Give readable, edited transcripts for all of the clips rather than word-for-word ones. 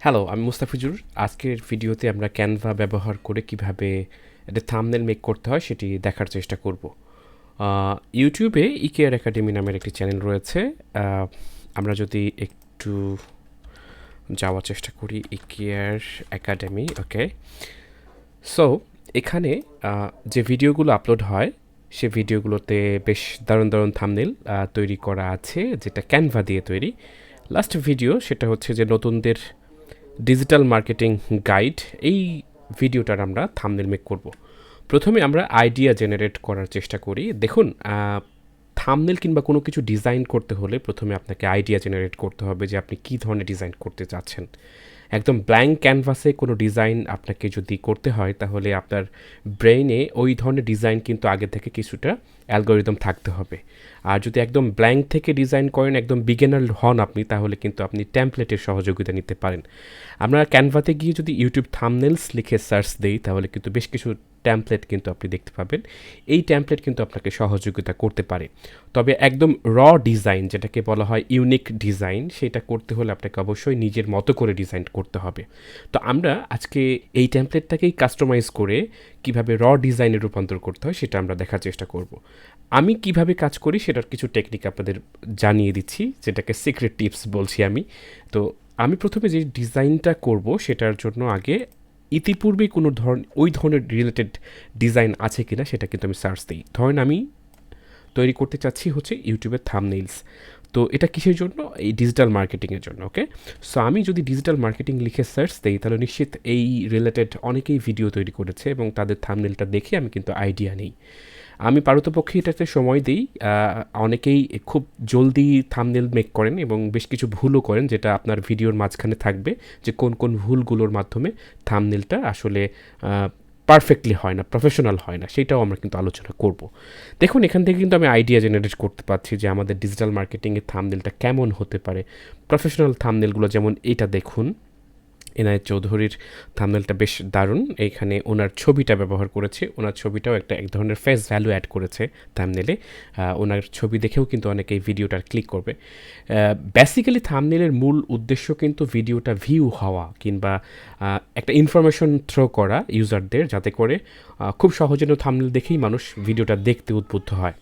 Hello, আমি মুস্তাফিজুর। আজকের ভিডিওতে আমরা ক্যানভা ব্যবহার করে কিভাবে একটা থাম্বনেল মেক করতে হয় সেটি দেখার চেষ্টা করব। ইউটিউবে ইকেয়ার একাডেমি নামের একটি চ্যানেল রয়েছে। আহ, আমরা যদি একটু যাওয়ার চেষ্টা করি ইকেয়ার একাডেমি, ওকে। সো এখানে যে ভিডিওগুলো আপলোড হয় সে ভিডিওগুলোতে বেশ দারুণ দারুণ থাম্বনেল তৈরি করা আছে, যেটা ক্যানভা দিয়ে তৈরি। লাস্ট ভিডিও সেটা হচ্ছে যে নতুনদের ডিজিটাল মার্কেটিং গাইড, এই ভিডিওটার আমরা থাম্বনেল মেক করব। প্রথমে আমরা আইডিয়া জেনারেট করার চেষ্টা করি। দেখুন, থাম্বনেল কিংবা কোনো কিছু ডিজাইন করতে হলে প্রথমে আপনাকে আইডিয়া জেনারেট করতে হবে যে আপনি কী ধরনের ডিজাইন করতে চাচ্ছেন। একদম ব্ল্যাঙ্ক ক্যানভাসে কোনো ডিজাইন আপনাকে যদি করতে হয় তাহলে আপনার ব্রেইনে ওই ধরনের ডিজাইন কিন্তু আগে থেকে কিছুটা অ্যালগোরিদম থাকতে হবে। আর যদি একদম ব্ল্যাঙ্ক থেকে ডিজাইন করেন, একদম বিগিনার হন আপনি, তাহলে কিন্তু আপনি টেমপ্লেটের সহযোগিতা নিতে পারেন। আমরা ক্যানভাতে গিয়ে যদি ইউটিউব থাম্বনেলস লিখে সার্চ দিই তাহলে কিন্তু বেশ কিছু ট্যাম্পলেট কিন্তু আপনি দেখতে পাবেন। এই ট্যাম্পলেট কিন্তু আপনাকে সহযোগিতা করতে পারে। তবে একদম ডিজাইন, যেটাকে বলা হয় ইউনিক ডিজাইন, সেটা করতে হলে আপনাকে অবশ্যই নিজের মতো করে ডিজাইন করতে হবে। তো আমরা আজকে এই ট্যাম্পলেটটাকেই কাস্টমাইজ করে কিভাবে ডিজাইনে রূপান্তর করতে হয় সেটা আমরা দেখার চেষ্টা করব। আমি কিভাবে কাজ করি সেটার কিছু টেকনিক আপনাদের জানিয়ে দিচ্ছি, যেটাকে সিক্রেট টিপস বলছি আমি। তো আমি প্রথমে যে ডিজাইনটা করব সেটার জন্য আগে ইতিপূর্বে কোনো ওই ধরনের রিলেটেড ডিজাইন আছে কিনা সেটা কিন্তু আমি সার্চ দিই। ধরেন আমি তৈরি করতে চাচ্ছি হচ্ছে ইউটিউবের থাম্বনেইলস। তো এটা কিসের জন্য? এই ডিজিটাল মার্কেটিংয়ের জন্য, ওকে। সো আমি যদি ডিজিটাল মার্কেটিং লিখে সার্চ দিই তাহলে নিশ্চিত এই রিলেটেড অনেকেই ভিডিও তৈরি করেছে এবং তাদের থাম্বনেলটা দেখে আমি কিন্তু আইডিয়া নেই। আমি পারতপক্ষে এটাতে সময় দিই। অনেকেই খুব জলদি থাম্বনেল মেক করেন এবং বেশ কিছু ভুলও করেন, যেটা আপনার ভিডিওর মাঝখানে থাকবে যে কোন কোন ভুলগুলোর মাধ্যমে থাম্বনেলটা আসলে পারফেক্টলি হয় না, প্রফেশনাল হয় না, সেটাও আমরা কিন্তু আলোচনা করব। দেখুন, এখান থেকে কিন্তু আমি আইডিয়া জেনারেট করতে পারছি যে আমাদের ডিজিটাল মার্কেটিংয়ের থাম্বনেলটা কেমন হতে পারে। প্রফেশনাল থাম্বনেলগুলো যেমন এটা দেখুন, এনায়েত চৌধুরীর থাম্বনেলটা বেশ দারুণ। এইখানে ওনার ছবিটা ব্যবহার করেছে, ওনার ছবিটাও এক ধরনের ফেস ভ্যালু অ্যাড করেছে থাম্বনেলে। ওনার ছবি দেখেও কিন্তু অনেকে এই ভিডিওটা ক্লিক করবে। বেসিক্যালি থাম্বনেলের মূল উদ্দেশ্য কিন্তু ভিডিওটা ভিউ হওয়া কিংবা একটা ইনফরমেশন থ্রো করা ইউজারদের, যাতে করে খুব সহজে থাম্বনেল দেখেই মানুষ ভিডিওটা দেখতে উদ্বুদ্ধ হয়।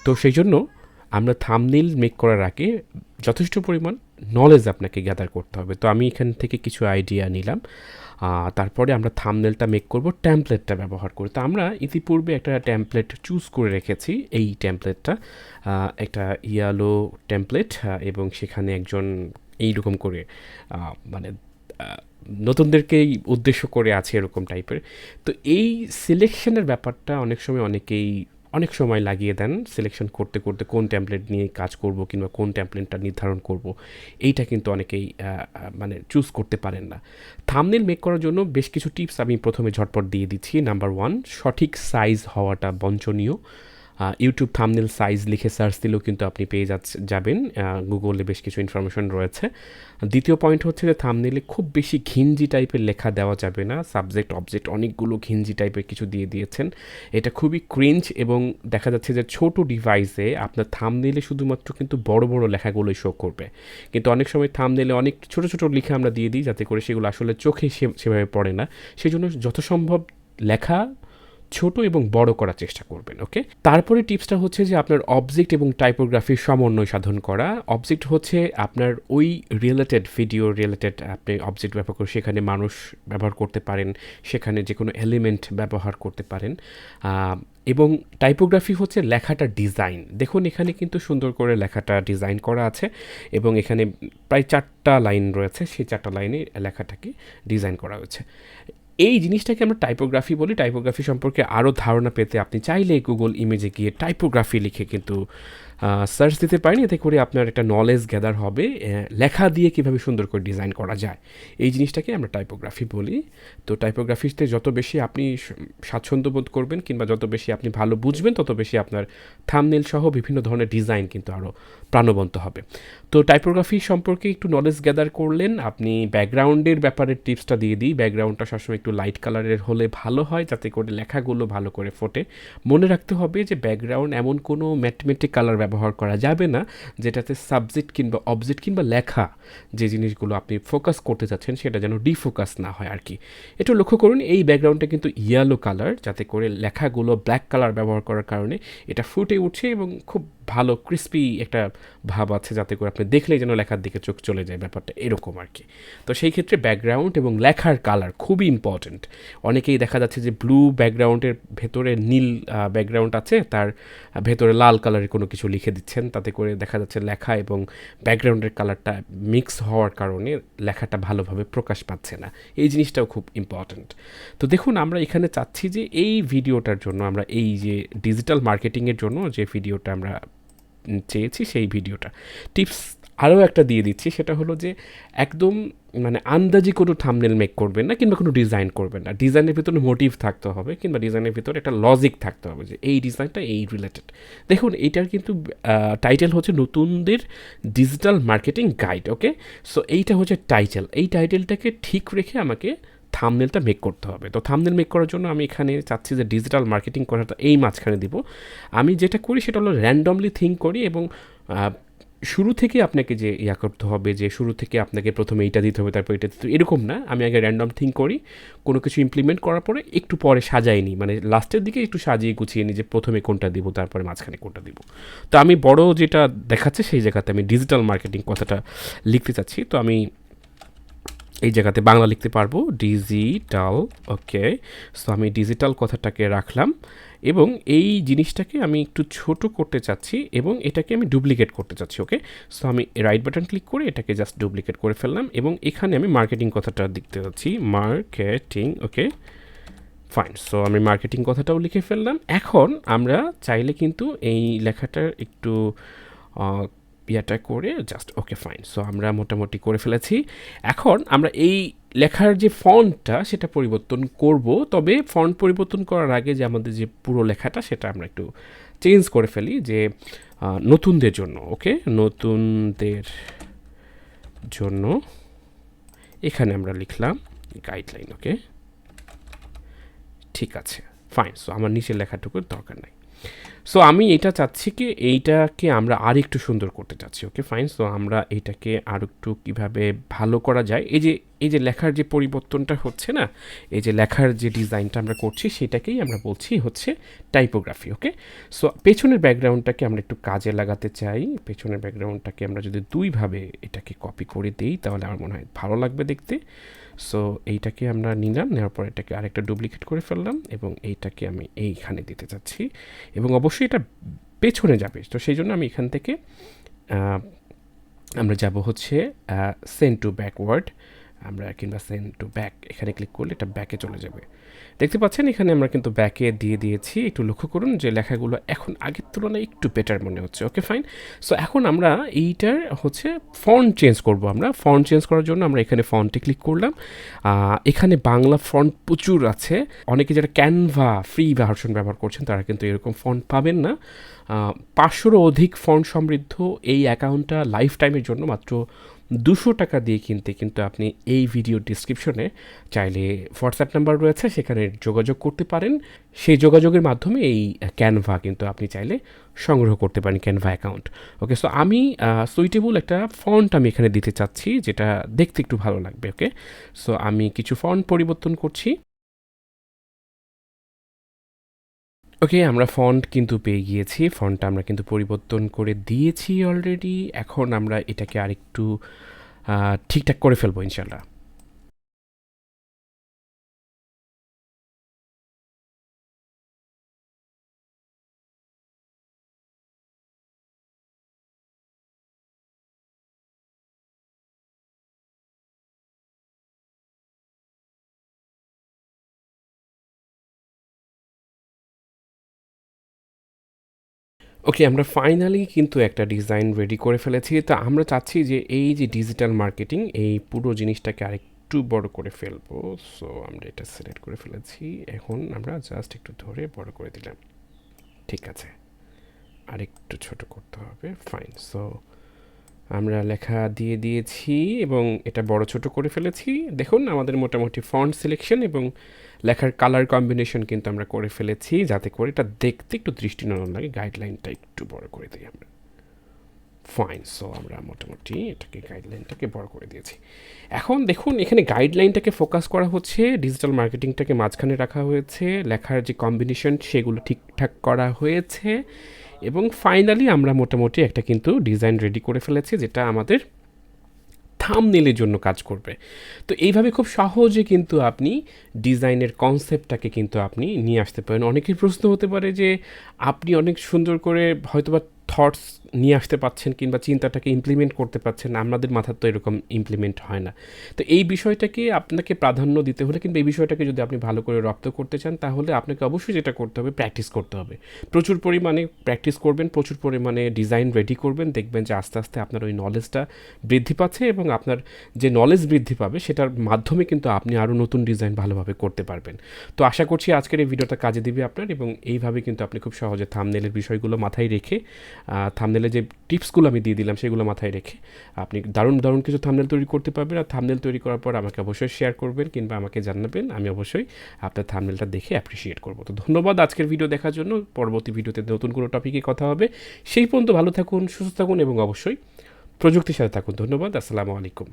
তো সেই জন্য আমরা থাম্বনেল মেক করার আগে যথেষ্ট পরিমাণ নলেজ আপনাকে গ্যাদার করতে হবে। তো আমি এখান থেকে কিছু আইডিয়া নিলাম। তারপরে আমরা থাম্বনেলটা মেক করব ট্যাম্পলেটটা ব্যবহার করে। তো আমরা ইতিপূর্বে একটা ট্যাম্পলেট চুজ করে রেখেছি। এই ট্যাম্পলেটটা একটা ইয়ালো ট্যাম্পলেট, এবং সেখানে একজন এইরকম করে মানে নতুনদেরকেই উদ্দেশ্য করে আছে এরকম টাইপের। তো এই সিলেকশনের ব্যাপারটা অনেক সময় লাগিয়ে দেন সিলেকশন করতে করতে, কোন ট্যাম্পলেট নিয়ে কাজ করব কিংবা কোন ট্যাম্পলেটটা নির্ধারণ করব, এইটা কিন্তু অনেকেই মানে চুজ করতে পারেন না। থাম্বনেল মেক করার জন্য বেশ কিছু টিপস আমি প্রথমে ঝটপট দিয়ে দিচ্ছি। নাম্বার 1, সঠিক সাইজ হওয়াটা বাঞ্ছনীয়। ইউটিউব থাম্বনেল সাইজ লিখে সার্চ দিলেও কিন্তু আপনি পেয়ে যাবেন, গুগলে বেশ কিছু ইনফরমেশন রয়েছে। দ্বিতীয় পয়েন্ট হচ্ছে যে থাম্বনেলে খুব বেশি ঘিঞ্জি টাইপের লেখা দেওয়া যাবে না। সাবজেক্ট অবজেক্ট অনেকগুলো ঘিঞ্জি টাইপের কিছু দিয়ে দিয়েছেন, এটা খুবই ক্রিঞ্জ। এবং দেখা যাচ্ছে যে ছোট ডিভাইসে আপনার থাম্বনেলে শুধুমাত্র কিন্তু বড় বড় লেখাগুলোই শো করবে, কিন্তু অনেক সময় থাম্বনেলে অনেক ছোট ছোট লেখা আমরা দিয়ে দিই, যাতে করে সেগুলো আসলে চোখে সেভাবে পড়ে না। সেই জন্য যত সম্ভব লেখা ছোট এবং বড় করার চেষ্টা করবেন, ওকে। তারপরে টিপসটা হচ্ছে যে আপনার অবজেক্ট এবং টাইপোগ্রাফির সমন্বয় সাধন করা। অবজেক্ট হচ্ছে আপনার ওই ভিডিও রিলেটেড আপনি অবজেক্ট ব্যবহার করে সেখানে মানুষ ব্যবহার করতে পারেন, সেখানে যে কোনো এলিমেন্ট ব্যবহার করতে পারেন। এবং টাইপোগ্রাফি হচ্ছে লেখাটা ডিজাইন। দেখুন, এখানে কিন্তু সুন্দর করে লেখাটা ডিজাইন করা আছে এবং এখানে প্রায় 4টা লাইন রয়েছে, সেই 4টা লাইনে লেখাটাকে ডিজাইন করা হয়েছে। এই জিনিসটাকে আমরা টাইপোগ্রাফি বলি। টাইপোগ্রাফি সম্পর্কে আরও ধারণা পেতে আপনি চাইলে গুগল ইমেজে গিয়ে টাইপোগ্রাফি লিখে কিন্তু সার্চ দিতে পারেন। এতে করে আপনার একটা নলেজ গ্যাদার হবে লেখা দিয়ে কীভাবে সুন্দর করে ডিজাইন করা যায়। এই জিনিসটাকে আমরা টাইপোগ্রাফি বলি। তো টাইপোগ্রাফিতে যত বেশি আপনি স্বাচ্ছন্দ্য বোধ করবেন কিংবা যত বেশি আপনি ভালো বুঝবেন, তত বেশি আপনার থাম্বনেল সহ বিভিন্ন ধরনের ডিজাইন কিন্তু আরও প্রাণবন্ত হবে। তো টাইপোগ্রাফি সম্পর্কে একটু নলেজ গ্যাদার করলেন। আপনি ব্যাকগ্রাউন্ডের ব্যাপারে টিপসটা দিয়ে দিই। ব্যাকগ্রাউন্ডটা সবসময় একটু লাইট কালারের হলে ভালো হয়, যাতে করে লেখাগুলো ভালো করে ফোটে। মনে রাখতে হবে যে ব্যাকগ্রাউন্ড এমন কোনো ম্যাথমেটিক কালার ব্যবহার ব্যবহার করা যাবে না, যেটাতে সাবজেক্ট কিংবা অবজেক্ট কিংবা লেখা যে জিনিসগুলো আপনি ফোকাস করতে চাচ্ছেন সেটা যেন ডিফোকাস না হয় আর কি। একটু লক্ষ্য করুন এই ব্যাকগ্রাউন্ডটা কিন্তু ইয়েলো কালার, যাতে করে লেখাগুলো ব্ল্যাক কালার ব্যবহার করার কারণে এটা ফুটে উঠছে এবং খুব ভালো ক্রিস্পি একটা ভাব আছে, যাতে করে আপনি দেখলেই যেন লেখার দিকে চোখ চলে যায়, ব্যাপারটা এরকম আর কি। তো সেই ক্ষেত্রে ব্যাকগ্রাউন্ড এবং লেখার কালার খুবই ইম্পর্ট্যান্ট। অনেকেই দেখা যাচ্ছে যে ব্লু ব্যাকগ্রাউন্ডের ভেতরে নীল ব্যাকগ্রাউন্ড আছে, তার ভেতরে লাল কালারের কোনো কিছু লিখে দিচ্ছেন, তাতে করে দেখা যাচ্ছে লেখা এবং ব্যাকগ্রাউন্ডের কালারটা মিক্স হওয়ার কারণে লেখাটা ভালোভাবে প্রকাশ পাচ্ছে না। এই জিনিসটাও খুব ইম্পর্ট্যান্ট। তো দেখুন আমরা এখানে চাচ্ছি যে এই ভিডিওটার জন্য আমরা এই যে ডিজিটাল মার্কেটিংয়ের জন্য যে ভিডিওটা আমরা চেয়েছি সেই ভিডিওটা টিপস আরও একটা দিয়ে দিচ্ছি, সেটা হলো যে একদম মানে আন্দাজি কোনো থাম্বনেল মেক করবেন না কিংবা কোনো ডিজাইন করবেন না। ডিজাইনের ভিতরে মোটিভ থাকতে হবে কিংবা ডিজাইনের ভিতরে একটা লজিক থাকতে হবে যে এই ডিজাইনটা এই রিলেটেড। দেখুন এইটার কিন্তু টাইটেল হচ্ছে নতুনদের ডিজিটাল মার্কেটিং গাইড। ওকে, সো এইটা হচ্ছে টাইটেল। এই টাইটেলটাকে ঠিক রেখে আমাকে থাম্বনেলটা মেক করতে হবে। তো থাম্বনেল মেক করার জন্য আমি এখানে চাচ্ছি যে ডিজিটাল মার্কেটিং কথাটা এই মাঝখানে দিব। আমি যেটা করি সেটা হলো র্যান্ডমলি থিঙ্ক করি এবং শুরু থেকে আপনাকে যে ইয়া করতে হবে যে শুরু থেকে আপনাকে প্রথমে এইটা দিতে হবে তারপর এটা দিতে হবে, এরকম না। আমি আগে র্যান্ডম থিঙ্ক করি, কোনো কিছু ইমপ্লিমেন্ট করার পরে একটু পরে সাজাই নিই, মানে লাস্টের দিকে একটু সাজিয়ে গুছিয়ে নিই যে প্রথমে কোনটা দিব তারপরে মাঝখানে কোনটা দিব। তো আমি বড় যেটা দেখাচ্ছে সেই জায়গাতে আমি ডিজিটাল মার্কেটিং কথাটা লিখতে চাচ্ছি। তো আমি এই জায়গাতে বাংলা লিখতে পারবো ডিজিটাল। ওকে, সো আমি ডিজিটাল কথাটাকে রাখলাম এবং এই জিনিসটাকে আমি একটু ছোট করতে চাচ্ছি এবং এটাকে আমি ডুপ্লিকেট করতে চাচ্ছি। ওকে, সো আমি রাইট বাটন ক্লিক করে এটাকে জাস্ট ডুপ্লিকেট করে ফেললাম এবং এখানে আমি মার্কেটিং কথাটা লিখতে চাচ্ছি, মার্কেটিং। ওকে ফাইন, সো আমি মার্কেটিং কথাটাও লিখে ফেললাম। এখন আমরা চাইলে কিন্তু এই লেখাটার একটু ইয়াটা করে জাস্ট ওকে ফাইন, সো আমরা মোটামুটি করে ফেলেছি। এখন আমরা এই লেখার যে ফন্টটা সেটা পরিবর্তন করব, তবে ফন্ট পরিবর্তন করার আগে যে আমাদের যে পুরো লেখাটা সেটা আমরা একটু চেঞ্জ করে ফেলি যে নতুনদের জন্য। ওকে, নতুনদের জন্য এখানে আমরা লিখলাম গাইডলাইন। ওকে ঠিক আছে ফাইন, সো আমার নিচের লেখাটুকুর দরকার নাই। সো আমি এটা চাচ্ছি কি এইটাকে আমরা আর একটু সুন্দর করতে চাচ্ছি। ওকে ফাইন, সো আমরা এইটাকে আর একটু কীভাবে ভালো করা যায়, এই যে লেখার যে পরিবর্তনটা হচ্ছে না, এই যে লেখার যে ডিজাইনটা আমরা করছি সেটাকেই আমরা বলছি হচ্ছে টাইপোগ্রাফি। ওকে, সো পেছনের ব্যাকগ্রাউন্ডটাকে আমরা একটু কাজে লাগাতে চাই। পেছনের ব্যাকগ্রাউন্ডটাকে আমরা যদি দুইভাবে এটাকে কপি করে দিই তাহলে আমার মনে হয় ভালো লাগবে দেখতে। সো এইটাকে আমরা নিলাম, নেওয়ার পর এটাকে আরেকটা ডুপ্লিকেট করে ফেললাম এবং এইটাকে আমি এইখানে দিতে চাচ্ছি এবং অবশ্যই এটা পেছনে যাবে। তো সেই জন্য আমি এখান থেকে আমরা যাব হচ্ছে সেন্ড টু ব্যাকওয়ার্ড, আমরা কিংবা সেন্ড টু ব্যাক এখানে ক্লিক করলে এটা ব্যাকে চলে যাবে। দেখতে পাচ্ছেন এখানে আমরা কিন্তু ব্যাকে দিয়ে দিয়েছি। একটু লক্ষ্য করুন যে লেখাগুলো এখন আগের তুলনায় একটু বেটার মনে হচ্ছে। ওকে ফাইন, সো এখন আমরা এইটার হচ্ছে ফন্ট চেঞ্জ করব। আমরা ফন্ট চেঞ্জ করার জন্য আমরা এখানে ফন্টে ক্লিক করলাম। এখানে বাংলা ফন্ট প্রচুর আছে। অনেকে যারা ক্যানভা ফ্রি ভার্সন ব্যবহার করছেন তারা কিন্তু এরকম ফন্ট পাবেন না। 500-রও অধিক ফন্ট সমৃদ্ধ এই অ্যাকাউন্টটা লাইফ টাইমের জন্য মাত্র 200 টাকা দিয়ে কিনতে কিন্তু আপনি এই ভিডিও ডিসক্রিপশনে চাইলে হোয়াটসঅ্যাপ নাম্বার রয়েছে, সেখানে যোগাযোগ করতে পারেন। সেই যোগাযোগের মাধ্যমে এই ক্যানভা কিন্তু আপনি চাইলে সংগ্রহ করতে পারেন, ক্যানভা অ্যাকাউন্ট। ওকে, সো আমি সুইটেবল একটা ফন্ট আমি এখানে দিতে চাচ্ছি যেটা দেখতে একটু ভালো লাগবে। ওকে, সো আমি কিছু ফন্ট পরিবর্তন করছি। ওকে, আমরা ফন্ট কিন্তু পেয়ে গিয়েছি। ফন্টটা আমরা কিন্তু পরিবর্তন করে দিয়েছি অলরেডি। এখন আমরা এটাকে আরেকটু ঠিকঠাক করে ফেলবো ইনশাল্লাহ। ওকে, আমরা ফাইনালি কিন্তু একটা ডিজাইন রেডি করে ফেলেছি। তো আমরা চাচ্ছি যে এই যে ডিজিটাল মার্কেটিং এই পুরো জিনিসটাকে আরেকটু বড় করে ফেলবো। সো আমরা এটা সিলেক্ট করে ফেলেছি। এখন আমরা জাস্ট একটু ধরে বড় করে দিলাম। ঠিক আছে, আরেকটু ছোট করতে হবে। ফাইন, সো আমরা লেখা দিয়ে দিয়েছি এবং এটা বড় ছোট করে ফেলেছি। দেখুন আমাদের মোটামুটি ফন্ট সিলেকশন এবং লেখার কালার কম্বিনেশন কিন্তু আমরা করে ফেলেছি, যাতে করে এটা দেখতে একটু দৃষ্টিনন্দন লাগে। গাইডলাইনটা একটু বড় করে দিই আমরা। ফাইন। সো আমরা মোটামুটি এটাকে গাইডলাইনটাকে বড় করে দিয়েছি। এখন দেখুন এখানে গাইডলাইনটাকে ফোকাস করা হচ্ছে, ডিজিটাল মার্কেটিংটাকে মাঝখানে রাখা হয়েছে, লেখার যে কম্বিনেশন সেগুলো ঠিকঠাক করা হয়েছে, এবং ফাইনালি আমরা মোটামুটি একটা কিন্তু ডিজাইন রেডি করে ফেলেছি যেটা আমাদের থাম্বনেইলের জন্য কাজ করবে। তো এইভাবে খুব সহজে কিন্তু আপনি ডিজাইনের কনসেপ্টটাকে কিন্তু আপনি নিয়ে আসতে পারেন। অনেকের প্রশ্ন হতে পারে যে আপনি অনেক সুন্দর করে হয়তোবা থটস নিয়ে আসতে পারছেন কিংবা চিন্তাটাকে ইমপ্লিমেন্ট করতে পারছেন, আমাদের মাথার তো এরকম ইমপ্লিমেন্ট হয় না। তো এই বিষয়টাকে আপনাকে প্রাধান্য দিতে হলে কিংবা এই বিষয়টাকে যদি আপনি ভালো করে রপ্ত করতে চান, তাহলে আপনাকে অবশ্যই যেটা করতে হবে, প্র্যাকটিস করতে হবে। প্রচুর পরিমাণে প্র্যাকটিস করবেন, প্রচুর পরিমাণে ডিজাইন রেডি করবেন, দেখবেন যে আস্তে আস্তে আপনার ওই নলেজটা বৃদ্ধি পাচ্ছে, এবং আপনার যে নলেজ বৃদ্ধি পাবে সেটার মাধ্যমে কিন্তু আপনি আরও নতুন ডিজাইন ভালোভাবে করতে পারবেন। তো আশা করছি আজকের এই ভিডিওটা কাজে দিবে আপনার, এবং এইভাবে কিন্তু আপনি খুব সহজে থাম্বনেইলের বিষয়গুলো মাথায় রেখে, থাম্বনেইলে যে টিপসগুলো আমি দিয়ে দিলাম সেগুলো মাথায় রেখে আপনি দারুণ দারুণ কিছু থাম্বনেইল তৈরি করতে পারবেন। আর থাম্বনেইল তৈরি করার পর আমাকে অবশ্যই শেয়ার করবেন কিংবা আমাকে জানাবেন, আমি অবশ্যই আপনার থাম্বনেইলটা দেখে অ্যাপ্রিসিয়েট করব। তো ধন্যবাদ আজকের ভিডিও দেখার জন্য। পরবর্তী ভিডিওতে নতুন কোনো টপিকে কথা হবে। সেই পর্যন্ত ভালো থাকুন, সুস্থ থাকুন এবং অবশ্যই প্রযুক্তির সাথে থাকুন। ধন্যবাদ। আসসালামু আলাইকুম।